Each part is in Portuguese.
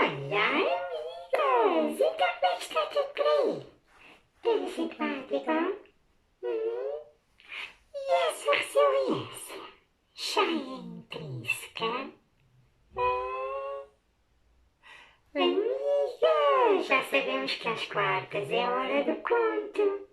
Olá, amigas! Então como é que está tudo por aí? Tudo simpático? E essa resiliência? Já é intrínseca? Amigas, já sabemos que às quartas é a hora do conto.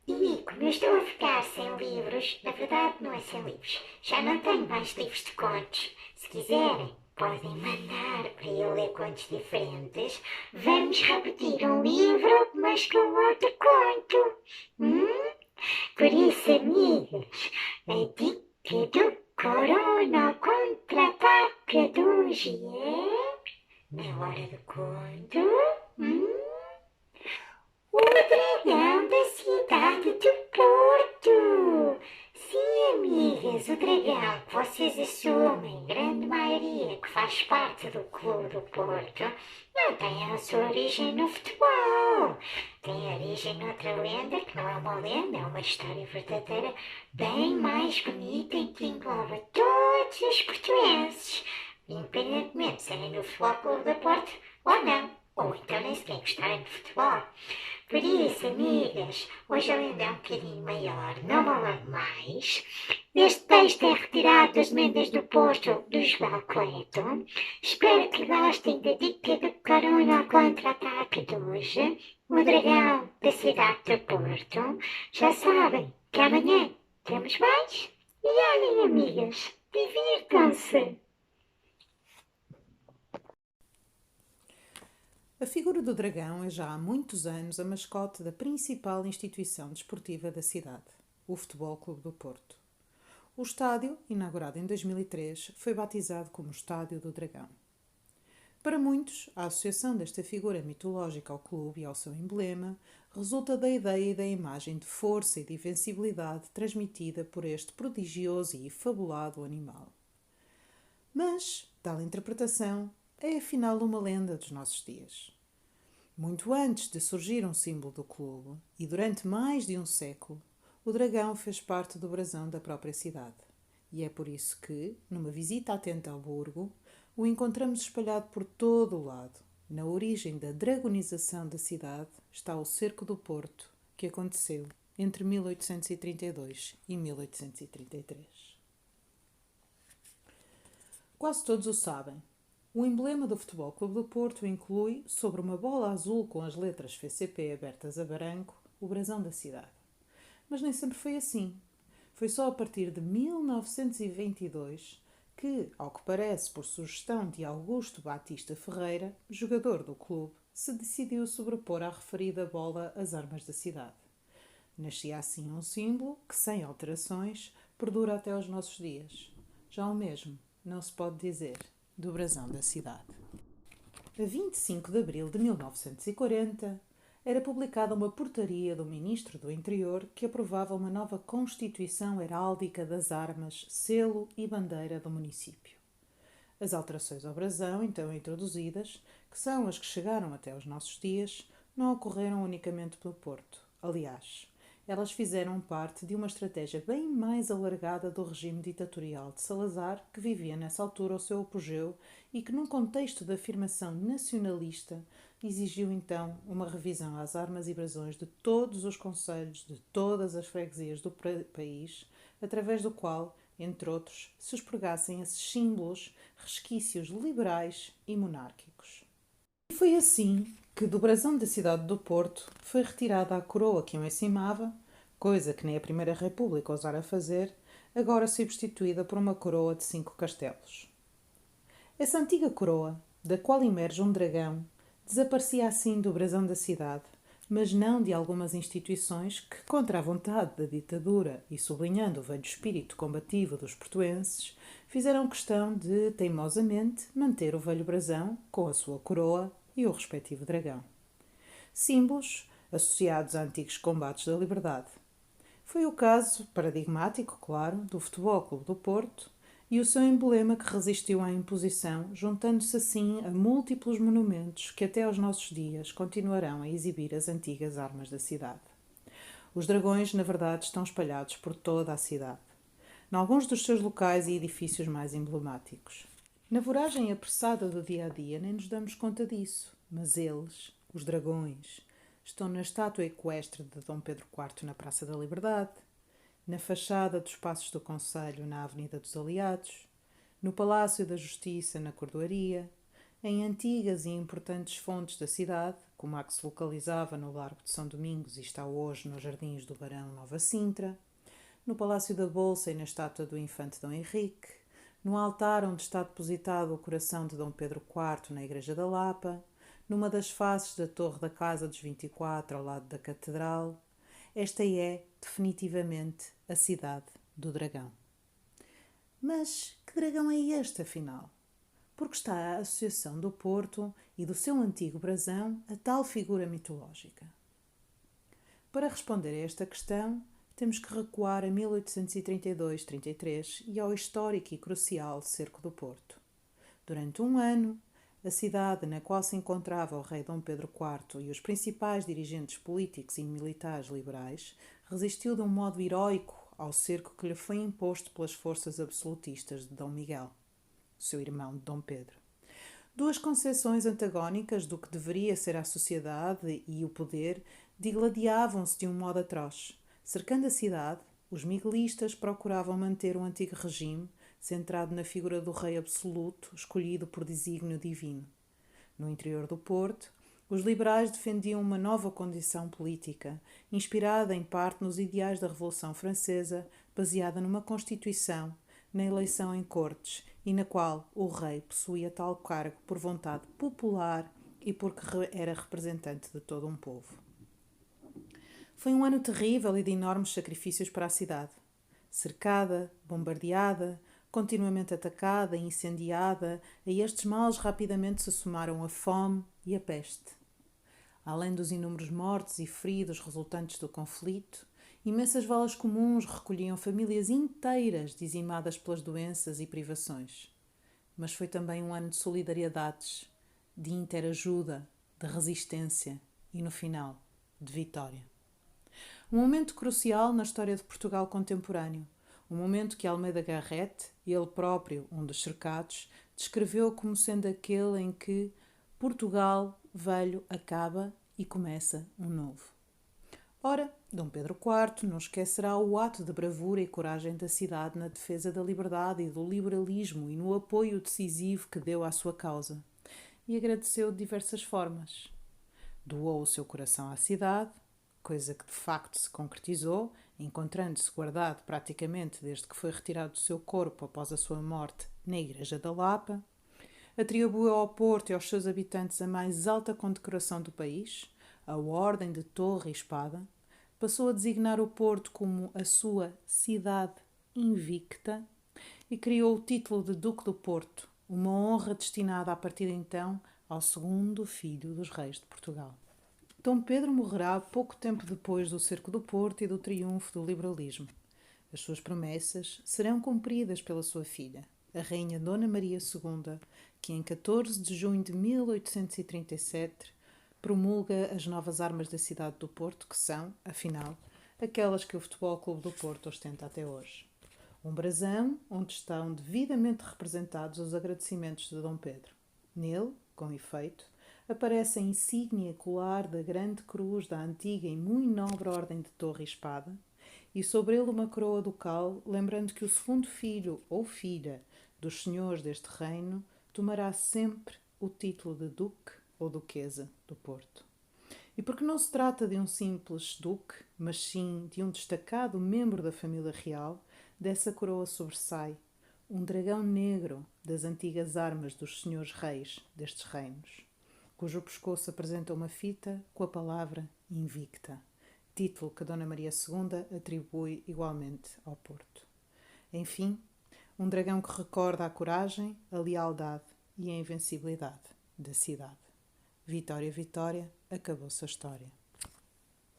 E como eu estou a ficar sem livros, na verdade não é sem livros, já não tenho mais livros de contos. Se quiserem, podem mandar para eu ler contos diferentes. Vamos repetir um livro, mas com outro conto. Por isso, amigas, a dica do Corona, o contra-ataque do GE, na hora do conto. O dragão da cidade do Porto! Sim, amigas, o dragão que vocês assumem, grande maioria que faz parte do Clube do Porto, não tem a sua origem no futebol. Tem origem noutra lenda que não é uma lenda, é uma história verdadeira, bem mais bonita e que engloba todos os portuenses, independentemente de serem do Futebol Clube do Porto ou não, ou então nem sequer gostarem de futebol. Por isso, amigas, hoje a lenda é um bocadinho maior, não me alongo mais. Este texto é retirado das lendas do posto do João Cleto. Espero que gostem da dica do Corona ao contra-ataque de hoje. O dragão da cidade do Porto. Já sabem que amanhã temos mais. E olhem, amigas, divirtam-se! A figura do dragão é já há muitos anos a mascote da principal instituição desportiva da cidade, o Futebol Clube do Porto. O estádio, inaugurado em 2003, foi batizado como Estádio do Dragão. Para muitos, a associação desta figura mitológica ao clube e ao seu emblema resulta da ideia e da imagem de força e de invencibilidade transmitida por este prodigioso e fabulado animal. Mas, tal interpretação é afinal uma lenda dos nossos dias. Muito antes de surgir um símbolo do clube, e durante mais de um século, o dragão fez parte do brasão da própria cidade. E é por isso que, numa visita atenta ao burgo, o encontramos espalhado por todo o lado. Na origem da dragonização da cidade está o Cerco do Porto, que aconteceu entre 1832 e 1833. Quase todos o sabem. O emblema do Futebol Clube do Porto inclui, sobre uma bola azul com as letras FCP abertas a branco, o brasão da cidade. Mas nem sempre foi assim. Foi só a partir de 1922 que, ao que parece por sugestão de Augusto Batista Ferreira, jogador do clube, se decidiu sobrepor à referida bola as armas da cidade. Nascia assim um símbolo que, sem alterações, perdura até aos nossos dias. Já o mesmo não se pode dizer do brasão da cidade. A 25 de abril de 1940, era publicada uma portaria do Ministro do Interior que aprovava uma nova Constituição Heráldica das Armas, selo e bandeira do município. As alterações ao brasão, então introduzidas, que são as que chegaram até aos nossos dias, não ocorreram unicamente pelo Porto. Aliás, elas fizeram parte de uma estratégia bem mais alargada do regime ditatorial de Salazar, que vivia nessa altura o seu apogeu e que, num contexto de afirmação nacionalista, exigiu então uma revisão às armas e brasões de todos os concelhos, de todas as freguesias do país, através do qual, entre outros, se expurgassem esses símbolos, resquícios liberais e monárquicos. E foi assim que do brasão da cidade do Porto foi retirada a coroa que o encimava, coisa que nem a Primeira República ousara fazer, agora substituída por uma coroa de 5 castelos. Essa antiga coroa, da qual emerge um dragão, desaparecia assim do brasão da cidade, mas não de algumas instituições que, contra a vontade da ditadura e sublinhando o velho espírito combativo dos portuenses, fizeram questão de, teimosamente, manter o velho brasão com a sua coroa e o respectivo dragão. Símbolos associados a antigos combates da liberdade. Foi o caso, paradigmático, claro, do Futebol Clube do Porto e o seu emblema que resistiu à imposição, juntando-se assim a múltiplos monumentos que até aos nossos dias continuarão a exibir as antigas armas da cidade. Os dragões, na verdade, estão espalhados por toda a cidade, em alguns dos seus locais e edifícios mais emblemáticos. Na voragem apressada do dia a dia nem nos damos conta disso, mas eles, os dragões, estão na estátua equestre de Dom Pedro IV na Praça da Liberdade, na fachada dos Passos do Conselho na Avenida dos Aliados, no Palácio da Justiça na Cordoaria, em antigas e importantes fontes da cidade, como a que se localizava no Largo de São Domingos e está hoje nos Jardins do Barão Nova Sintra, no Palácio da Bolsa e na estátua do Infante Dom Henrique, no altar onde está depositado o coração de Dom Pedro IV na Igreja da Lapa, numa das faces da Torre da Casa dos 24 ao lado da Catedral. Esta é, definitivamente, a cidade do dragão. Mas que dragão é este, afinal? Porque está a associação do Porto e do seu antigo brasão a tal figura mitológica? Para responder a esta questão, temos que recuar a 1832-33 e ao histórico e crucial Cerco do Porto. Durante um ano, a cidade na qual se encontrava o rei Dom Pedro IV e os principais dirigentes políticos e militares liberais resistiu de um modo heroico ao cerco que lhe foi imposto pelas forças absolutistas de Dom Miguel, seu irmão de Dom Pedro. Duas concepções antagónicas do que deveria ser a sociedade e o poder digladiavam-se de um modo atroz. Cercando a cidade, os miguelistas procuravam manter o antigo regime, centrado na figura do rei absoluto, escolhido por desígnio divino. No interior do Porto, os liberais defendiam uma nova condição política, inspirada em parte nos ideais da Revolução Francesa, baseada numa Constituição, na eleição em cortes e na qual o rei possuía tal cargo por vontade popular e porque era representante de todo um povo. Foi um ano terrível e de enormes sacrifícios para a cidade. Cercada, bombardeada, continuamente atacada e incendiada, a estes males rapidamente se somaram a fome e a peste. Além dos inúmeros mortos e feridos resultantes do conflito, imensas valas comuns recolhiam famílias inteiras dizimadas pelas doenças e privações. Mas foi também um ano de solidariedades, de interajuda, de resistência e, no final, de vitória. Um momento crucial na história de Portugal contemporâneo, um momento que Almeida Garrett, ele próprio, um dos cercados, descreveu como sendo aquele em que Portugal velho acaba e começa um novo. Ora, Dom Pedro IV não esquecerá o ato de bravura e coragem da cidade na defesa da liberdade e do liberalismo e no apoio decisivo que deu à sua causa, e agradeceu de diversas formas. Doou o seu coração à cidade, coisa que de facto se concretizou, encontrando-se guardado praticamente desde que foi retirado do seu corpo após a sua morte na Igreja da Lapa. Atribuiu ao Porto e aos seus habitantes a mais alta condecoração do país, a Ordem de Torre e Espada. Passou a designar o Porto como a sua cidade invicta e criou o título de Duque do Porto, uma honra destinada a partir de então ao segundo filho dos reis de Portugal. Dom Pedro morrerá pouco tempo depois do Cerco do Porto e do triunfo do liberalismo. As suas promessas serão cumpridas pela sua filha, a Rainha Dona Maria II, que em 14 de junho de 1837 promulga as novas armas da cidade do Porto, que são, afinal, aquelas que o Futebol Clube do Porto ostenta até hoje. Um brasão onde estão devidamente representados os agradecimentos de Dom Pedro. Nele, com efeito, aparece a insígnia colar da grande cruz da antiga e muito nobre Ordem de Torre e Espada, e sobre ele uma coroa ducal, lembrando que o segundo filho ou filha dos senhores deste reino tomará sempre o título de Duque ou Duquesa do Porto. E porque não se trata de um simples duque, mas sim de um destacado membro da família real, dessa coroa sobressai um dragão negro das antigas armas dos senhores reis destes reinos, cujo pescoço apresenta uma fita com a palavra invicta, título que Dona Maria II atribui igualmente ao Porto. Enfim, um dragão que recorda a coragem, a lealdade e a invencibilidade da cidade. Vitória, vitória, acabou-se a história.